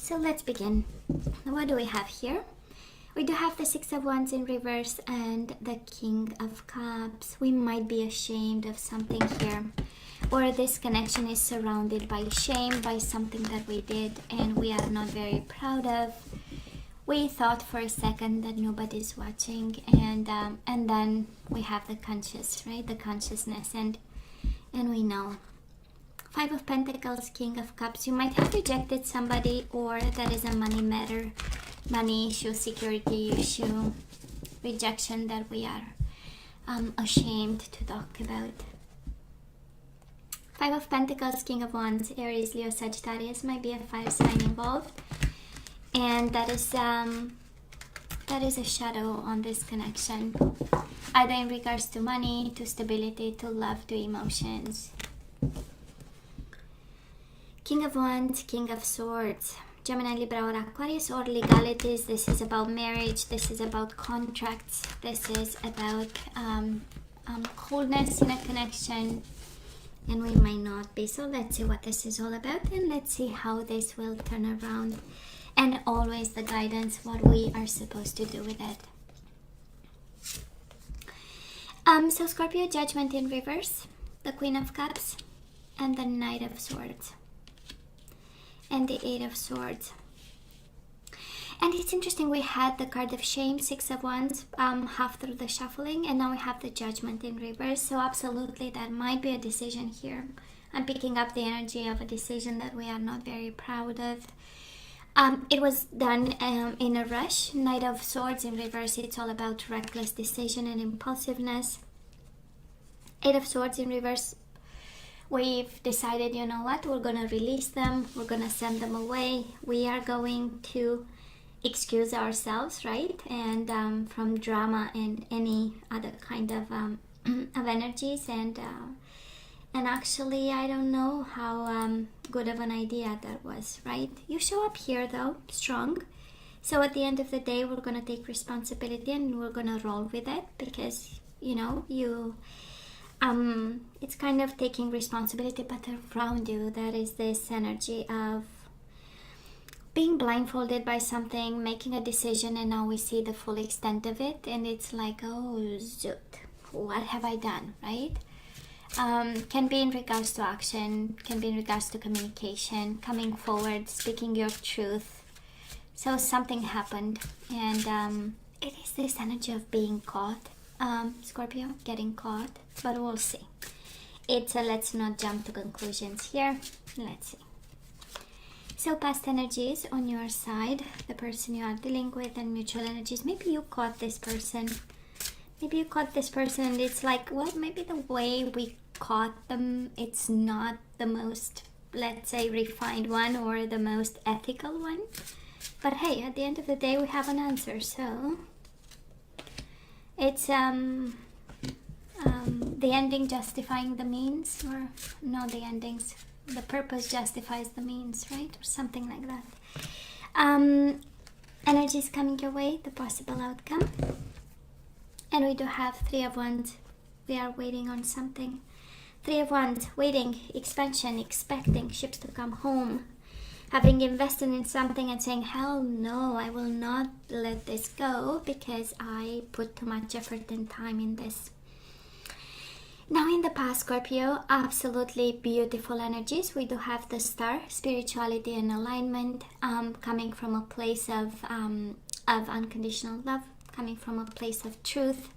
So let's begin. What do we have here? We do have the Six of Wands in reverse and the King of Cups. We might be ashamed of something here, or this connection is surrounded by shame, by something that we did and we are not very proud of. We thought for a second that nobody's watching, and then we have the conscious, right? The consciousness, and we know. Five of Pentacles, King of Cups. You might have rejected somebody, or that is a money matter, money issue, security issue, rejection that we are ashamed to talk about. Five of Pentacles, King of Wands, Aries, Leo, Sagittarius. Might be a fire sign involved, and that is a shadow on this connection, either in regards to money, to stability, to love, to emotions. King of Wands, King of Swords, Gemini, Libra, or Aquarius, or legalities. This is about marriage. This is about contracts. This is about coldness in a connection, and we might not be. So let's see what this is all about, and let's see how this will turn around, and always the guidance, what we are supposed to do with it. So Scorpio, Judgment in reverse, the Queen of Cups, and the Knight of Swords, and the Eight of Swords. And it's interesting, we had the card of shame, Six of Wands, half through the shuffling, and now we have the Judgment in reverse. So absolutely, that might be a decision here. I'm picking up the energy of a decision that we are not very proud of. It was done in a rush. Knight of Swords in reverse, it's all about reckless decision and impulsiveness. Eight of Swords in reverse, we've decided, you know what, we're going to release them, we're going to send them away, we are going to excuse ourselves, right, and from drama and any other kind of energies, and actually I don't know how good of an idea that was, right? You show up here though strong, so at the end of the day we're going to take responsibility and we're going to roll with it, because you know, it's kind of taking responsibility, but around you there is this energy of being blindfolded by something, making a decision, and now we see the full extent of it, and it's like, oh zoot, what have I done, right? Can be in regards to action, can be in regards to communication, coming forward, speaking your truth. So something happened, and it is this energy of being caught. Scorpio, getting caught, but we'll see. It's let's not jump to conclusions here. Let's see. So past energies on your side, the person you are dealing with, and mutual energies. Maybe you caught this person. Maybe you caught this person, and it's like, well, maybe the way we caught them, it's not the most, let's say, refined one or the most ethical one. But hey, at the end of the day, we have an answer, so it's the ending justifying the means, or no, the purpose justifies the means, right, or something like that. Energies coming your way, the possible outcome, and we do have Three of Wands. We are waiting on something. Three of Wands, waiting, expansion, expecting ships to come home, having invested in something and saying, hell no, I will not let this go because I put too much effort and time in this. Now in the past, Scorpio, absolutely beautiful energies. We do have the Star, spirituality and alignment, coming from a place of unconditional love, coming from a place of truth,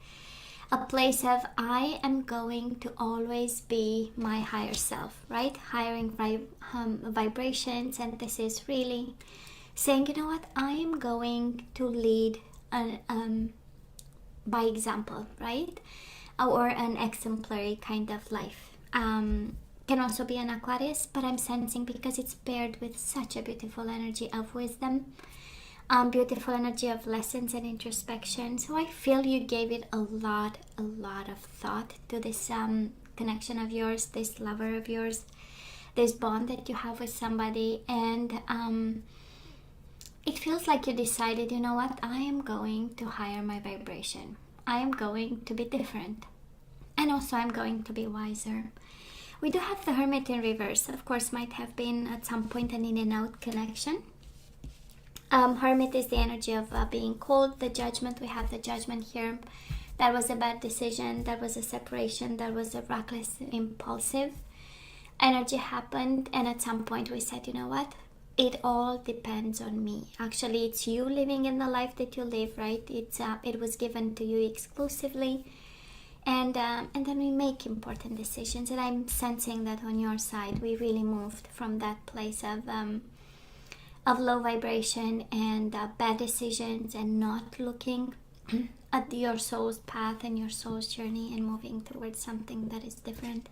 a place of I am going to always be my higher self, right? Hiring vibrations, and this is really saying, you know what, I am going to lead by example, right? Or an exemplary kind of life. Can also be an Aquarius, but I'm sensing, because it's paired with such a beautiful energy of wisdom, beautiful energy of lessons and introspection. So I feel you gave it a lot of thought to this connection of yours, this lover of yours, this bond that you have with somebody, and it feels like you decided, you know what, I am going to higher my vibration. I am going to be different, and also I'm going to be wiser. We do have the Hermit in reverse. Of course, might have been at some point an in and out connection. Hermit is the energy of being cold. The Judgment, we have the Judgment here. That was a bad decision. That was a separation. That was a reckless, impulsive energy happened. And at some point we said, you know what? It all depends on me. Actually, it's you living in the life that you live, right? It was given to you exclusively. And then we make important decisions. And I'm sensing that on your side, we really moved from that place of low vibration and bad decisions, and not looking at your soul's path and your soul's journey, and moving towards something that is different.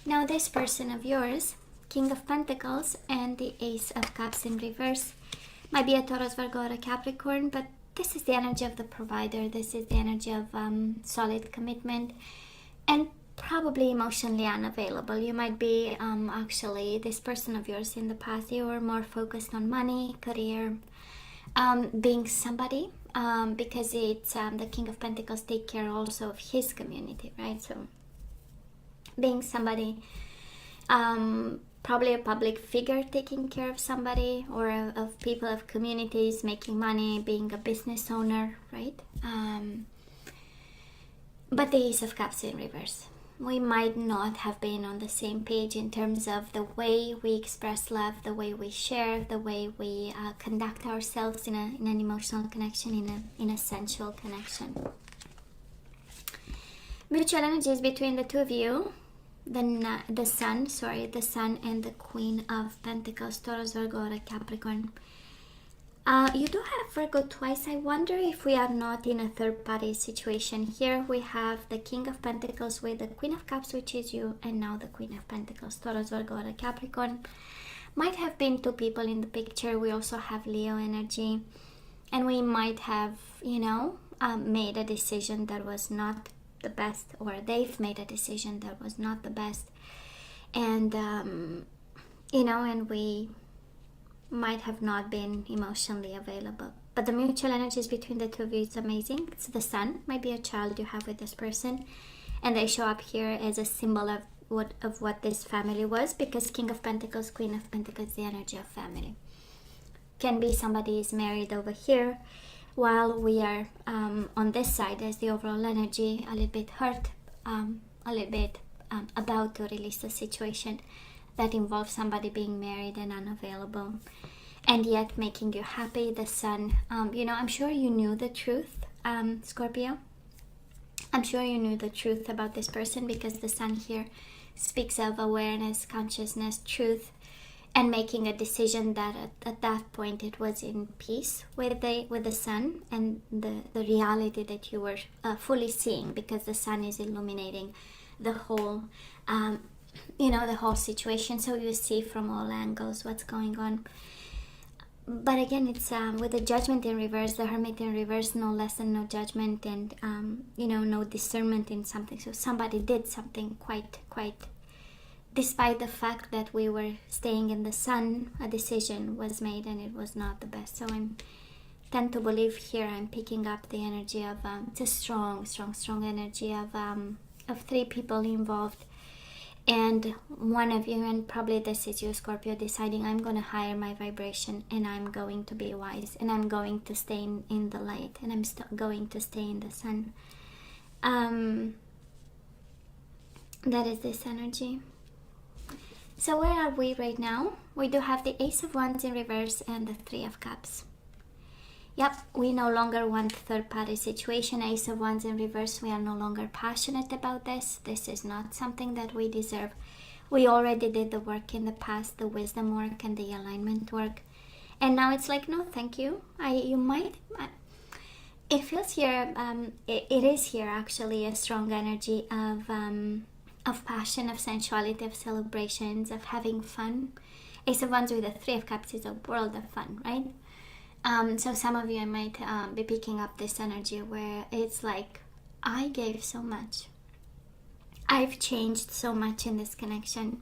Now this person of yours, King of Pentacles and the Ace of Cups in reverse, might be a Taurus, Virgo, or a Capricorn, but this is the energy of the provider. This is the energy of solid commitment, and probably emotionally unavailable. You might be actually, this person of yours in the past, you were more focused on money, career, being somebody, because it's the King of Pentacles take care also of his community, right? So being somebody, probably a public figure taking care of somebody, or of people, of communities, making money, being a business owner, right? But the Ace of Cups in reverse. We might not have been on the same page in terms of the way we express love, the way we share, the way we conduct ourselves in an emotional connection, in a sensual connection. Mutual energies between the two of you. The Sun and the Queen of Pentacles, Taurus, Virgo, or a Capricorn. You do have Virgo twice. I wonder if we are not in a third-party situation. Here we have the King of Pentacles with the Queen of Cups, which is you, and now the Queen of Pentacles, Taurus, Virgo, or a Capricorn. Might have been two people in the picture. We also have Leo energy, and we might have, made a decision that was not the best, or they've made a decision that was not the best, and and we might have not been emotionally available. But the mutual energies between the two of you is amazing. It's the Sun, might be a child you have with this person, and they show up here as a symbol of what this family was, because King of Pentacles, Queen of Pentacles, the energy of family. Can be somebody is married over here, while we are on this side as the overall energy, a little bit hurt, a little bit about to release the situation that involves somebody being married and unavailable, and yet making you happy. The Sun, I'm sure you knew the truth, Scorpio. I'm sure you knew the truth about this person, because the Sun here speaks of awareness, consciousness, truth, and making a decision that at that point it was in peace with the Sun and the reality that you were fully seeing, because the Sun is illuminating the whole the whole situation, so you see from all angles what's going on. But again, it's with the Judgment in reverse, the Hermit in reverse, no lesson, no judgment, and no discernment in something. So somebody did something quite, despite the fact that we were staying in the Sun, a decision was made and it was not the best. So I tend to believe here I'm picking up the energy of it's a strong energy of three people involved. And one of you, and probably this is you, Scorpio, deciding I'm going to higher my vibration, and I'm going to be wise, and I'm going to stay in the light, and I'm going to stay in the Sun. That is this energy. So where are we right now? We do have the Ace of Wands in reverse and the Three of Cups. Yep, we no longer want third-party situation. Ace of Wands in reverse, we are no longer passionate about this. This is not something that we deserve. We already did the work in the past, the wisdom work and the alignment work. And now it's like, no, thank you. It feels here, it is here actually a strong energy of passion, of sensuality, of celebrations, of having fun. Ace of Wands with the Three of Cups is a world of fun, right? So some of you might be picking up this energy where it's like, I gave so much. I've changed so much in this connection.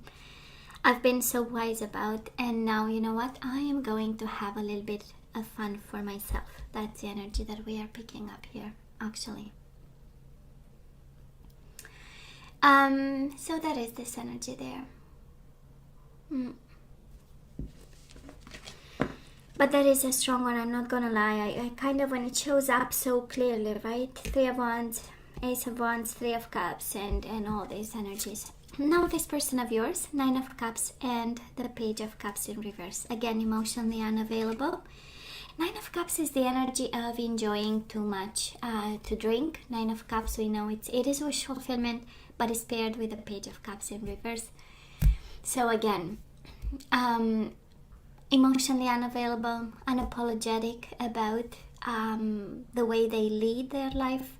I've been so wise about, and now you know what? I am going to have a little bit of fun for myself. That's the energy that we are picking up here, actually. So that is this energy there. But that is a strong one, I'm not gonna lie. I kind of, when it shows up so clearly, right? Three of Wands, Ace of Wands, Three of Cups, and all these energies. Now this person of yours, Nine of Cups and the Page of Cups in reverse. Again, emotionally unavailable. Nine of Cups is the energy of enjoying too much to drink. Nine of Cups, we know it is wish fulfillment, but it's paired with the Page of Cups in reverse. So again, emotionally unavailable, unapologetic about the way they lead their life.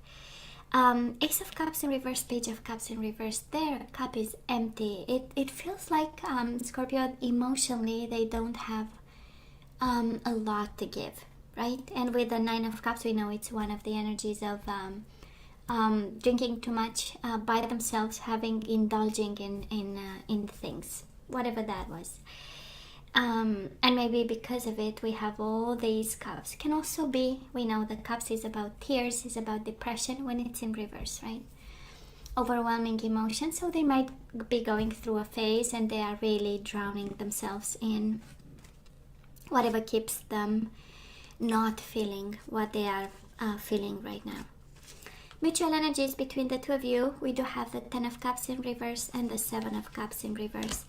Ace of Cups in reverse, Page of Cups in reverse, their cup is empty. It feels like Scorpio, emotionally they don't have a lot to give, right? And with the Nine of Cups, we know it's one of the energies of drinking too much by themselves, indulging in things, whatever that was. And maybe because of it, we have all these cups. Can also be, we know the cups is about tears, is about depression when it's in reverse, right? Overwhelming emotion. So they might be going through a phase and they are really drowning themselves in whatever keeps them not feeling what they are feeling right now. Mutual energies between the two of you. We do have the Ten of Cups in reverse and the Seven of Cups in reverse.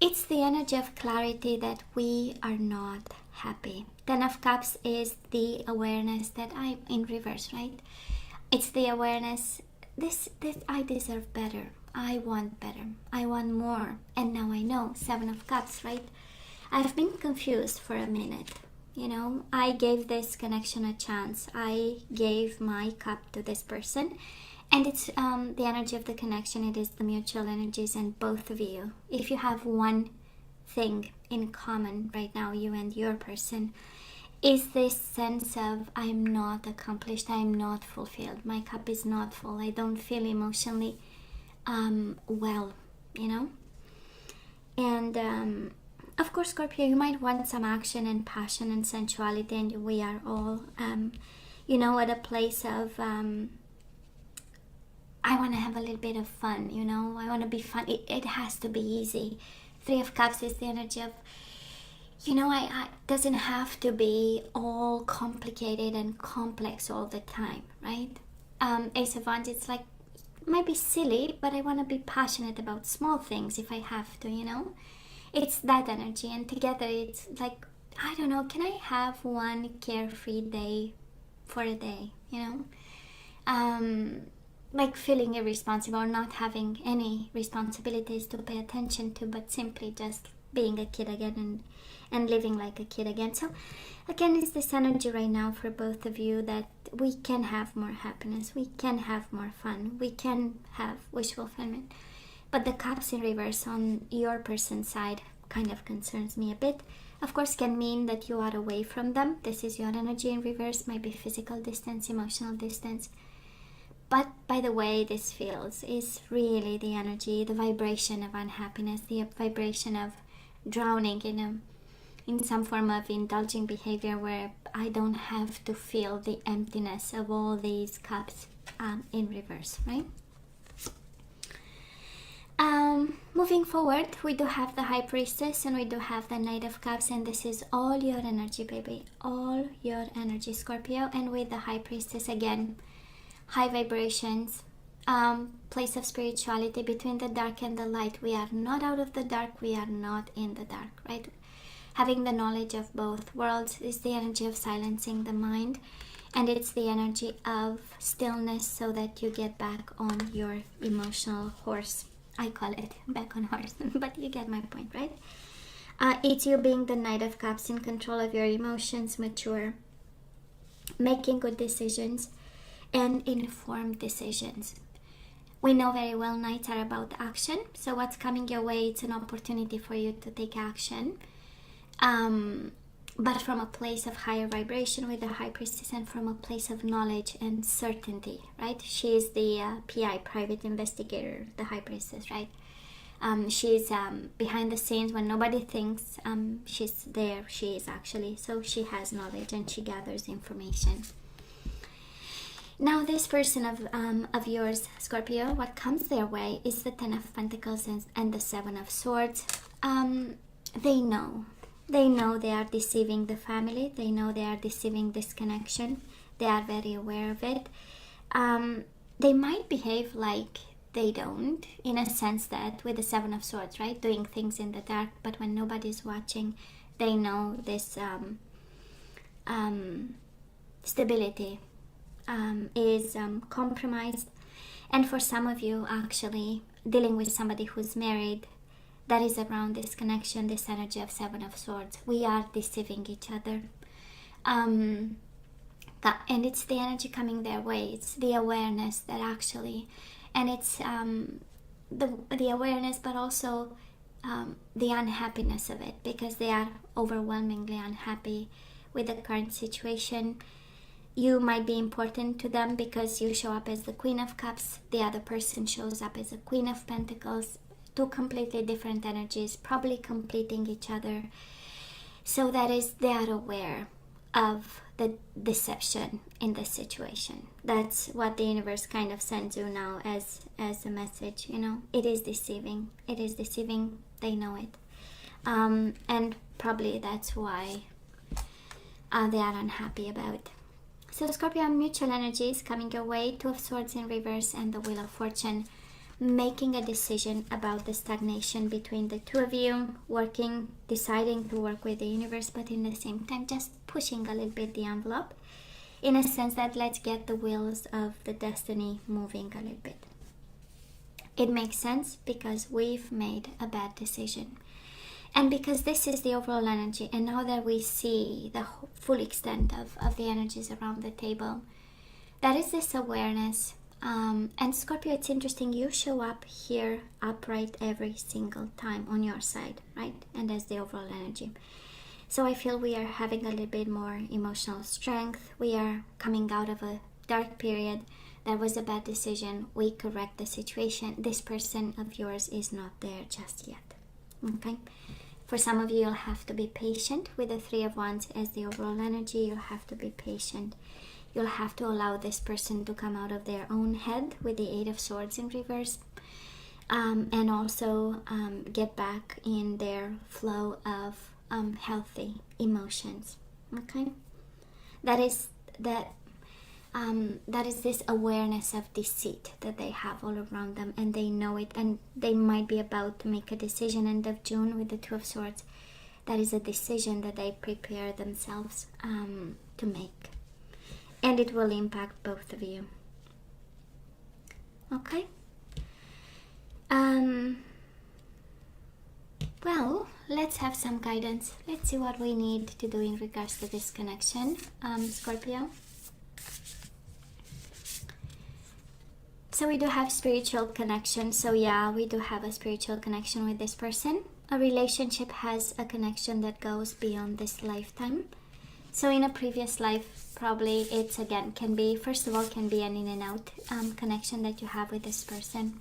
It's the energy of clarity that we are not happy. Ten of Cups is the awareness that I'm in reverse, right? It's the awareness, this I deserve better. I want better. I want more. And now I know. Seven of Cups, right? I've been confused for a minute. You know, I gave this connection a chance. I gave my cup to this person. And it's the energy of the connection. It is the mutual energies, and both of you. If you have one thing in common right now, you and your person, is this sense of I'm not accomplished, I'm not fulfilled, my cup is not full, I don't feel emotionally well, you know. And of course, Scorpio, you might want some action and passion and sensuality, and we are all you know, at a place of I want to have a little bit of fun, you know. I want to be fun. It has to be easy. Three of Cups is the energy of, you know, I doesn't have to be all complicated and complex all the time, right? Ace of Wands, it's like, it might be silly, but I want to be passionate about small things if I have to, you know. It's that energy, and together it's like, I don't know, can I have one carefree day for a day, you know? Like feeling irresponsible or not having any responsibilities to pay attention to, but simply just being a kid again and living like a kid again. So again, it's this energy right now for both of you that we can have more happiness, we can have more fun, we can have wish fulfillment. But the Cups in reverse on your person's side kind of concerns me a bit. Of course, can mean that you are away from them. This is your energy in reverse, might be physical distance, emotional distance. But by the way this feels is really the energy, the vibration of unhappiness, the vibration of drowning in some form of indulging behavior where I don't have to feel the emptiness of all these cups in reverse, right? Moving forward, we do have the High Priestess and we do have the Knight of Cups, and this is all your energy, baby. All your energy, Scorpio. And with the High Priestess, again, high vibrations, place of spirituality between the dark and the light. We are not out of the dark, we are not in the dark, right? Having the knowledge of both worlds is the energy of silencing the mind, and it's the energy of stillness so that you get back on your emotional horse. I call it back on horse, but you get my point, right? It's you being the Knight of Cups, in control of your emotions, mature, making good decisions, and informed decisions. We know very well nights are about action, so what's coming your way, it's an opportunity for you to take action, but from a place of higher vibration with the High Priestess, and from a place of knowledge and certainty, right? She is the PI, private investigator, the High Priestess, right? She's behind the scenes when nobody thinks she's there. She is actually, so she has knowledge and she gathers information. Now this person of yours, Scorpio, what comes their way is the Ten of Pentacles and the Seven of Swords. They know They know they are deceiving the family. They know they are deceiving this connection. They are very aware of it. They might behave like they don't, in a sense that with the Seven of Swords, right? Doing things in the dark, but when nobody's watching, they know this stability is compromised. And for some of you, actually, dealing with somebody who's married, that is around this connection, this energy of Seven of Swords. We are deceiving each other. And it's the energy coming their way. It's the awareness that actually, and it's the awareness, but also the unhappiness of it, because they are overwhelmingly unhappy with the current situation. You might be important to them because you show up as the Queen of Cups. The other person shows up as the Queen of Pentacles. Two completely different energies, probably completing each other. So that is, they are aware of the deception in this situation. That's what the universe kind of sends you now as a message, you know. It is deceiving. It is deceiving. They know it. And probably that's why they are unhappy about it. So Scorpio, mutual energies coming your way. Two of Swords in reverse and the Wheel of Fortune. Making a decision about the stagnation between the two of you, working, deciding to work with the universe, but in the same time just pushing a little bit the envelope, in a sense that let's get the wheels of the destiny moving a little bit. It makes sense because we've made a bad decision, and because this is the overall energy, and now that we see the full extent of the energies around the table, that is this awareness. And Scorpio, it's interesting, you show up here upright every single time on your side, right? And as the overall energy. So I feel we are having a little bit more emotional strength. We are coming out of a dark period. That was a bad decision. We correct the situation. This person of yours is not there just yet. Okay? For some of you, you'll have to be patient with the Three of Wands as the overall energy. You'll have to be patient. You'll have to allow this person to come out of their own head with the Eight of Swords in reverse, and also get back in their flow of healthy emotions. Okay, that is this awareness of deceit that they have all around them, and they know it, and they might be about to make a decision end of June with the Two of Swords. That is a decision that they prepare themselves to make. And it will impact both of you. Okay? Well, let's have some guidance. Let's see what we need to do in regards to this connection, Scorpio. So we do have spiritual connection. So yeah, we do have a spiritual connection with this person. A relationship has a connection that goes beyond this lifetime. So in a previous life, probably it's again can be, first of all, can be an in and out connection that you have with this person.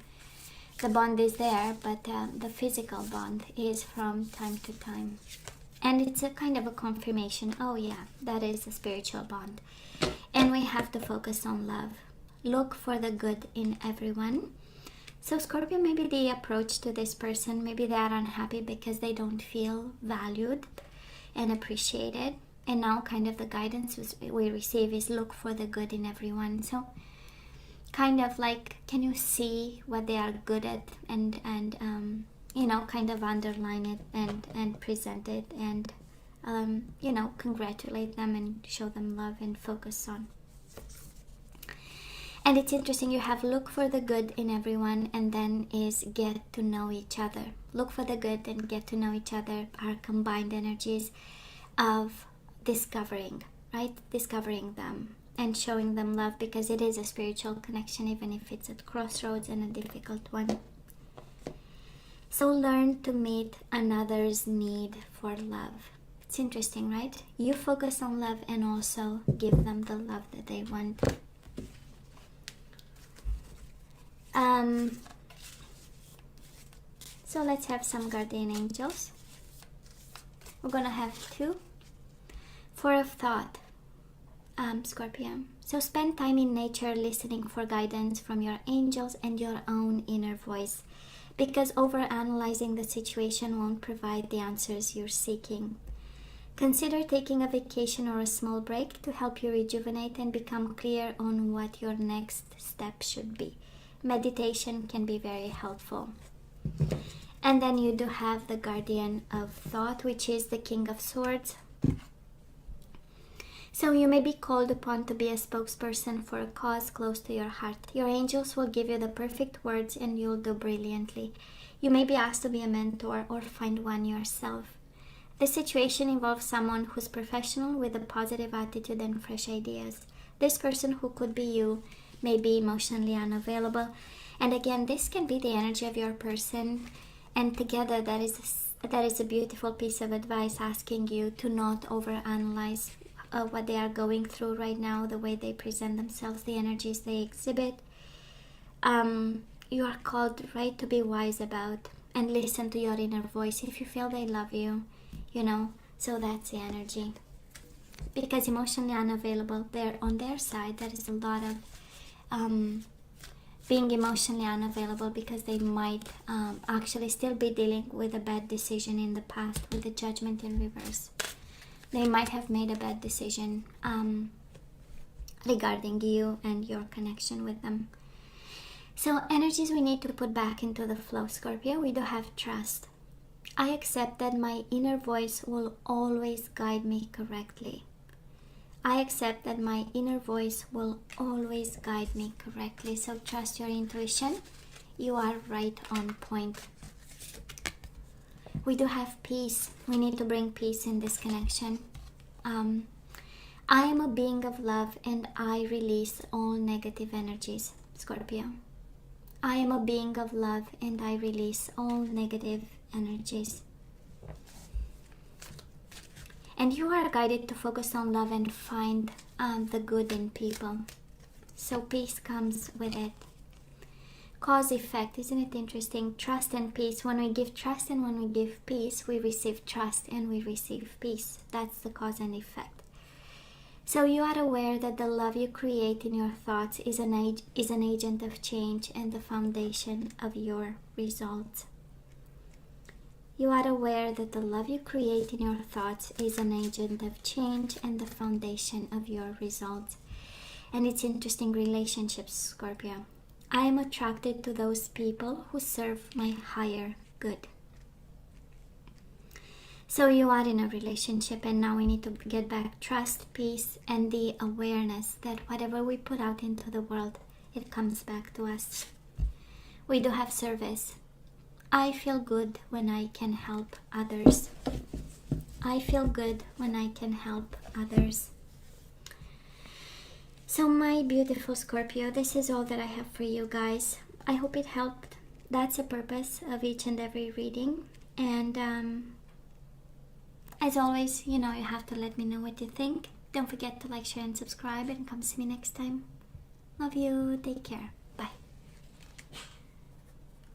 The bond is there, but the physical bond is from time to time. And it's a kind of a confirmation. Oh yeah, that is a spiritual bond. And we have to focus on love. Look for the good in everyone. So Scorpio, maybe the approach to this person, maybe they are unhappy because they don't feel valued and appreciated. And now kind of the guidance we receive is look for the good in everyone. So kind of like, can you see what they are good at and you know, kind of underline it and present it and you know, congratulate them and show them love and focus on. And it's interesting, you have look for the good in everyone, and then is get to know each other. Look for the good and get to know each other are combined energies of discovering, right? Discovering them and showing them love, because it is a spiritual connection, even if it's at crossroads and a difficult one. So learn to meet another's need for love. It's interesting, right? You focus on love and also give them the love that they want. So let's have some guardian angels. We're gonna have two. Four of Thought, Scorpio. So spend time in nature listening for guidance from your angels and your own inner voice, because overanalyzing the situation won't provide the answers you're seeking. Consider taking a vacation or a small break to help you rejuvenate and become clear on what your next step should be. Meditation can be very helpful. And then you do have the Guardian of Thought, which is the King of Swords. So you may be called upon to be a spokesperson for a cause close to your heart. Your angels will give you the perfect words and you'll do brilliantly. You may be asked to be a mentor or find one yourself. This situation involves someone who's professional with a positive attitude and fresh ideas. This person, who could be you, may be emotionally unavailable. And again, this can be the energy of your person. And together, that is a beautiful piece of advice, asking you to not overanalyze what they are going through right now, the way they present themselves, the energies they exhibit. You are called, right, to be wise about and listen to your inner voice if you feel they love you, so that's the energy. Because emotionally unavailable, they're on their side. There is a lot of being emotionally unavailable because they might actually still be dealing with a bad decision in the past with the Judgment in reverse. They might have made a bad decision regarding you and your connection with them. So energies we need to put back into the flow, Scorpio. We do have trust. I accept that my inner voice will always guide me correctly. I accept that my inner voice will always guide me correctly. So trust your intuition. You are right on point. We do have peace. We need to bring peace in this connection. I am a being of love and I release all negative energies, Scorpio. I am a being of love and I release all negative energies. And you are guided to focus on love and find the good in people. So peace comes with it. Cause effect, isn't it interesting? Trust and peace. When we give trust and when we give peace, we receive trust and we receive peace. That's the cause and effect. So you are aware that the love you create in your thoughts is an agent of change and the foundation of your results. You are aware that the love you create in your thoughts is an agent of change and the foundation of your results. And it's interesting, relationships, Scorpio. I am attracted to those people who serve my higher good. So you are in a relationship and now we need to get back trust, peace, and the awareness that whatever we put out into the world, it comes back to us. We do have service. I feel good when I can help others. I feel good when I can help others. So my beautiful Scorpio, this is all that I have for you guys. I hope it helped. That's the purpose of each and every reading. And as always, you have to let me know what you think. Don't forget to like, share, and subscribe, and come see me next time. Love you. Take care.